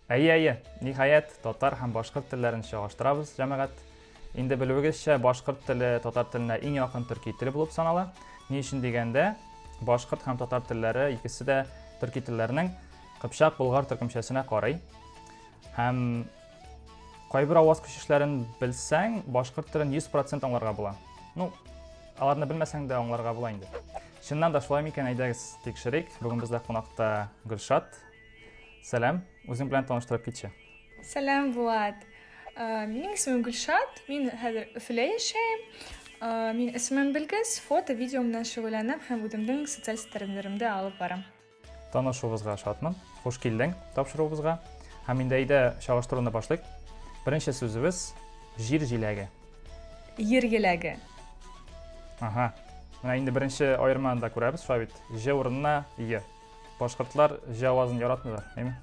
Әйе, ниһаят, татар һәм башкорт телләрен чагыштырабыз, җәмәгать. Инде белүегезчә, башкорт теле татар теленә иң якын төрки теле булып санала. Ни өчен дигәндә, башкорт һәм татар телләре икесе дә төрки телләренең Кыпчак Болгар төркемчәсенә карый. Һәм кайбер аваз күчешләрен белсәң, башкорт телен 100% аңларга була. Ну, аларны белмәсәң дә аңларга була инде. Чыннан да шулай микән, әйдәгез тикшерик. Бүген бездә кунакта Гөлшат. Сәлам, үзең белән таныштырып китче. Сәлам, Булат. Минең исемем Гөлшат, мин хәзер Өфөдә яшәйм. Мин исемем белгес, фото, видео белән шөгыльләнәм һәм үземнең социаль сетьләремдә алып барам. Танышуыбызга шатмын. Хуш килдең тапшыруыбызга. Һәм инде әйдә чагыштыруны башлыйк. Беренче сүзебез җир җиләге. Йир еләге. Ага. Менә инде беренче аерманы да күрәбез, шулай бит. Ж урынына й. Башкортлар ж авазын яратмыйлар, әйме?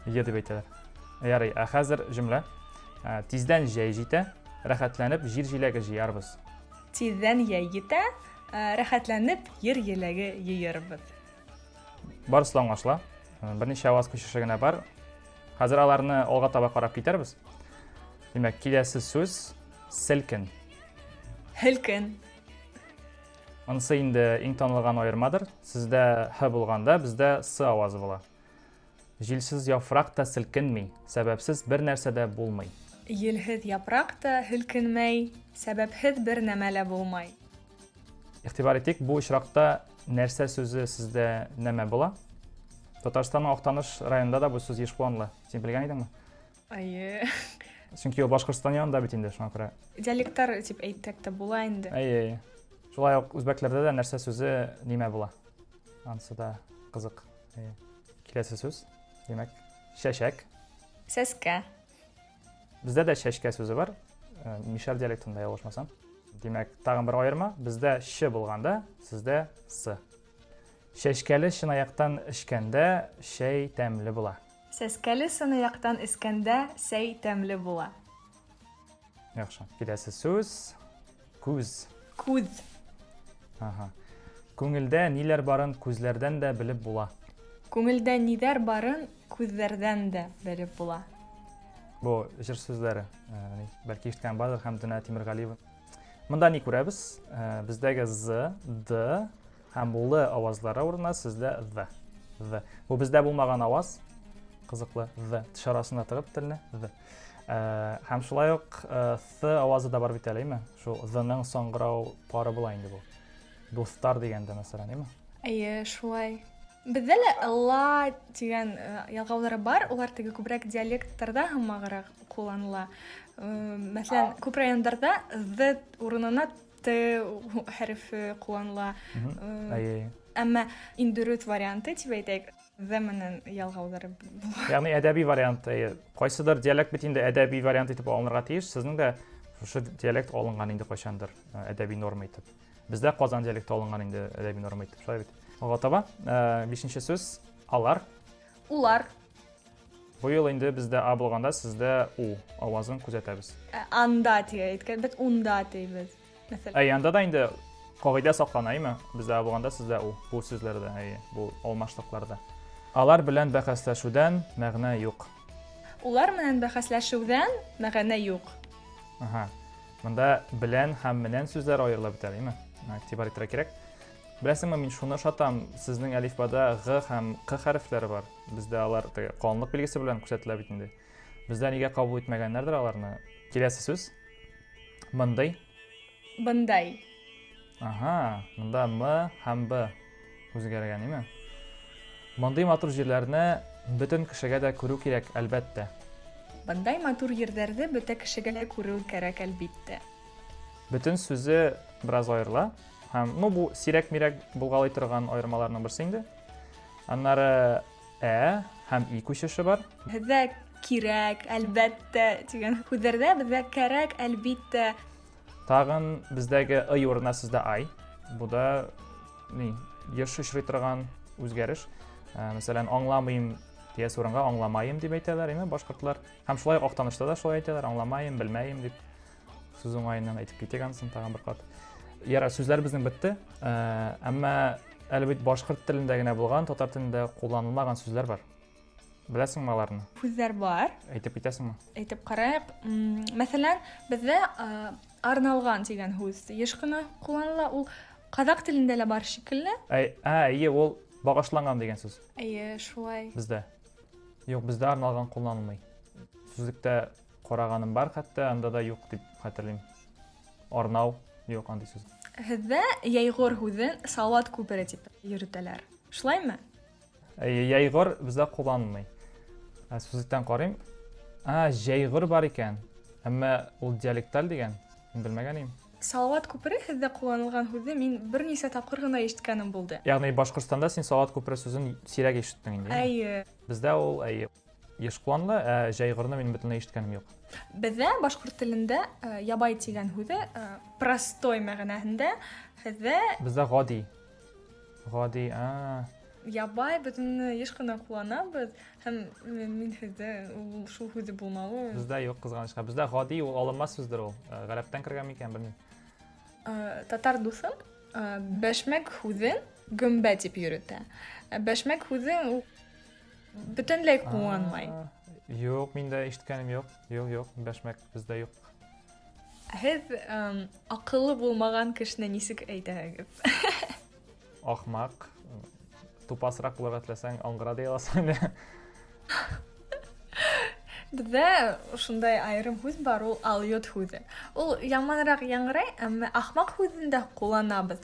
Й дип әйтәләр. Ярый, хәзер җөмлә. Тиздән җәй җитә, рәхәтләнеп җир җиләге җыярбыз. Тиздән яй җитә, рәхәтләнеп йир еләге җыярбыз. Барысы да аңлашыла. Берничә аваз күчеше генә бар. Хәзер аларны алга таба карап китәрбез. Димәк, киләсе сүз селкин. Һелкин. Анысы инде иң танылган аермадыр. Сездә х булганда, бездә с авазы була. Җилсез яфрак та селкенми, сәбәпсез бер нәрсә дә булмый. Йелһеҙ япрак та һелкенмәй, сәбәпһеҙ бер нәмә лә булмай. Игътибар итик, бу очракта нәрсә сүзе сездә нәмә була? Татарстанның Актаныш районында да бу сүз еш кулланыла. Син белгән идеңме? Әйе. Чөнки ул Башкортстан янында бит инде, шуңа күрә. Диалекттар дип әйтсәк тә була инде. Әйе. Шулай ук үзбәкләрдә дә нәрсә сүзе нимә була? Анысы да кызык. Киләсе сүз. Димәк, чәчәк. Сәскә. Бездә дә чәчкә сүзе бар. Мишәр диалектында ялгышмасам. Димәк, тагын бер аерма. Бездә ш булганда, сездә с. Чәчкәле чынаяктан эчкәндә чәй тәмле була. Сәскәле сынаяктан эскәндә сәй тәмле була. Яхшы. Киләсе сүз күз. Күҙ. Ага. Күңелдә ниләр барын күзләрдән дә белеп була. Күңелдә нидәр барын күҙҙәрҙән дә белеп була. Бу җыр сүзләре. Бәлки ишеткән бардыр Хәмдүнә Тимергалиева. Монда ни күрәбез? Бездәге з, д һәм л авазлары урынына сездә ҙ. Ҙ. Бу бездә булмаган аваз. Кызыклы. Ҙ. Теш арасына тыгып телне. Ҙ. Һәм шулай ук th авазы да бар бит әле, әйме? Шул ҙның саңгырау пары була инде бу. Дуҫтар дигәндә мәсәлән, әйме? Әйе, шулай. Бездә лә ла дигән ялғаулары бар, улар теге күбрәк диалекттарда һәммәгәрәк кулланыла. Мәсәлән, күп райондарда ҙ урынына т хәрефе кулланыла. Әйе. Әмма индүрүт варианты дип әйтәйек, ҙ менән ялғаулары була. Ягъни әдәби вариант. Кайсыдыр диалект бит инде әдәби вариант итеп алынырга тиеш. Сезнең дә шушы диалект алынган инде кайчандыр әдәби норма итеп. Бездә Казан диалекты алынган инде әдәби норма итеп. Шулай бит. Алга таба 5нче сүз алар. Улар. Бу ел инде бездә а булганда, сездә у авазын күзәтәбез. Анда дип әйткән, бит унда дибез. Мәсәлән. Янда да инде кагыйдә саклана, әйме? Бездә а булганда, сездә у. Бу сүзләрдә, бу алмашлыкларда. Алар белән бәхәсләшүдән мәгънә юк. Улар менән бәхәсләшүдән мәгънә юк. Ага. Монда белән һәм менән сүзләр аерылып бетә, әйме? Игътибар итәргә кирәк. Беләсеңме, мин шуны шатам, сезнең әлифбада г һәм к хәрефләре бар. Бездә алар калынлык билгесе белән күрсәтелә бит инде. Бездә нигә кабул итмәгәннәрдер аларны? Киләсе сүз. Мондый. Бындай. Ага, монда м һәм б үзгәргән, әйме? Мондый матур җирләрне бөтен кешегә дә күрү кирәк, әлбәттә. Бындай матур җирдәрне бөтен кешегә дә күрү кирәк, әлбәттә. Бөтен сүзе бераз аерыла. Һәм бу сирәк-мирәк булгалый торган аермаларның берсе инде. Аннары һәм и күчеше бар. Бездә кирәк, әлбәттә дигән һүзләрдә бездә кирәк, әлбәттә. Тагын бездәге ы урынына сездә ай. Бу да еш очрый торган үзгәреш. Мәсәлән, аңламыйм дигән урынга аңламайым дип әйтәләр, әйме, башкортлар. Һәм шулай Актанышта да шулай әйтәләр, аңламайым, белмәйем дип. Сүз уңаеннан әйтеп китәк ансын тагын бер кат. Яра, сүзләр безнең бетте. Әмма әле бит башкорт телендә генә булган, татар телендә кулланылмаган сүзләр бар. Беләсеңме аларны? Һүзләр бар. Әйтеп китәсеңме? Әйтеп карыйк. Мәсәлән, бездә арналган дигән һүз еш кына кулланыла. Ул казак телендә лә бар шикелле. Әйе, ул багышланган дигән сүз Әйе, шулай. бездә. Юк, бездә арналган кулланылмый. Сүзлектә караганым бар, хәтта анда да юк дип хәтерлим. Арнау юк андый сүз. Һездә яйгыр һүзен салават күпере дип йөртәләр. Шулаймы? Яйгыр бездә кулланылмый. Сүзлектән карыйм. Җәйгыр бар икән. Әмма ул диалекталь дигән. Мин белмәгән идем. Салават күпере һездә кулланылган һүзне мин берничә тапкыр гына ишеткәнем булды. Ягъни Башкортстанда син салават күпере сүзен сирәк ишеттең инде. Әйе. Бездә ул еш кулланыла, җәйгырны мин бөтенләй ишеткәнем юк. Бездә башкорт телендә ябай дигән һүзе простой мәгънәһендә һездә Бездә гади. Гади, ябай бөтен еш кына кулланабыз һәм мин һездә ул шул һүзе булмавы. Бездә юк кызганычка. Бездә гади ул алынмас сүздер ул. Гарәптән кергән микән белмим. Татар дусым бәшмәк һүзен гөмбә дип йөртә. Бәшмәк һүзен ул бөтенләй кулланмай. Юк, миндә ишеткәнем юк. Юк, бәшмәк бездә юк. Һез акыллы булмаган кешене нисек әйтәһегез? Ахмак. Тупасрак булырга теләсәң, аңгыра дия аласың. Бездә шундай аерым һүз бар, ул алйот һүзе. Ул яманрак яңгырай, әмма ахмак һүзен дә кулланабыз.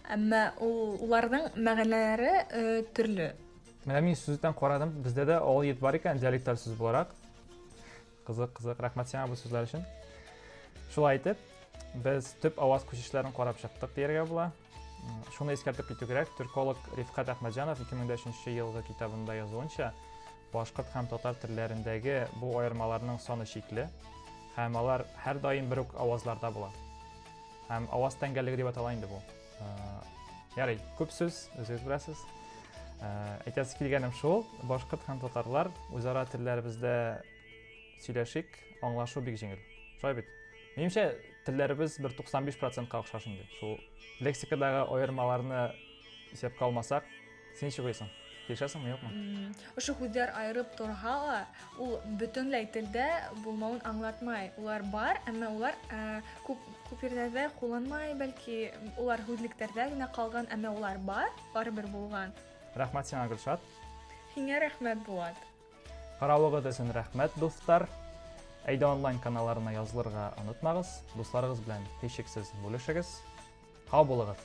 Әмма уларның мәгънәләре төрле. Менә мин сүздән карадым, бездә дә алйот бар икән, диалекталь сүз буларак. Кызык, рәхмәт сиңа бу сүзләр өчен. Шулай итеп, без төп аваз күчешләрен карап чыктык дияргә була. Шуны искәртеп китү кирәк. Төрколог Рифкат Әхмәтҗанов 2003 елгы китабында язуынча, башкорт һәм татар телләрендәге бу аермаларның саны чикле, һәм алар һәр даим бер үк авазларда була. Һәм аваз тәңгәлеге дип атала инде бу. Ярый, күп сүз, үзегез беләсез. Әйтәсе килгәнем шул, башкорт һәм татарлар үзара телләребездә сөйләшик, аңлашу бик җиңел. Шулай бит. Минемчә, телләребез 95%-ка охшаш инде. Шул лексикадагы аермаларны исәпкә алмасак, син чыгыйсың. Килешәсеңме, юкмы? Ошо һүзләр аерып торһа, ул бөтенләй телдә булмавын аңлатмай. Улар бар, әмма улар күп йөрдә кулланмай, бәлки улар һүзлектәрдә генә калган, әмма улар бар, барыбер булган. Рәхмәт сиңа, Гөлшат. Һиңә рәхмәт, Булат. Каравыгыз өчен рәхмәт, дуслар. Әйдә онлайн каналларына язылырга онытмагыз. Дусларыгыз белән һичшиксез бүлешегез. Һау булыгыз.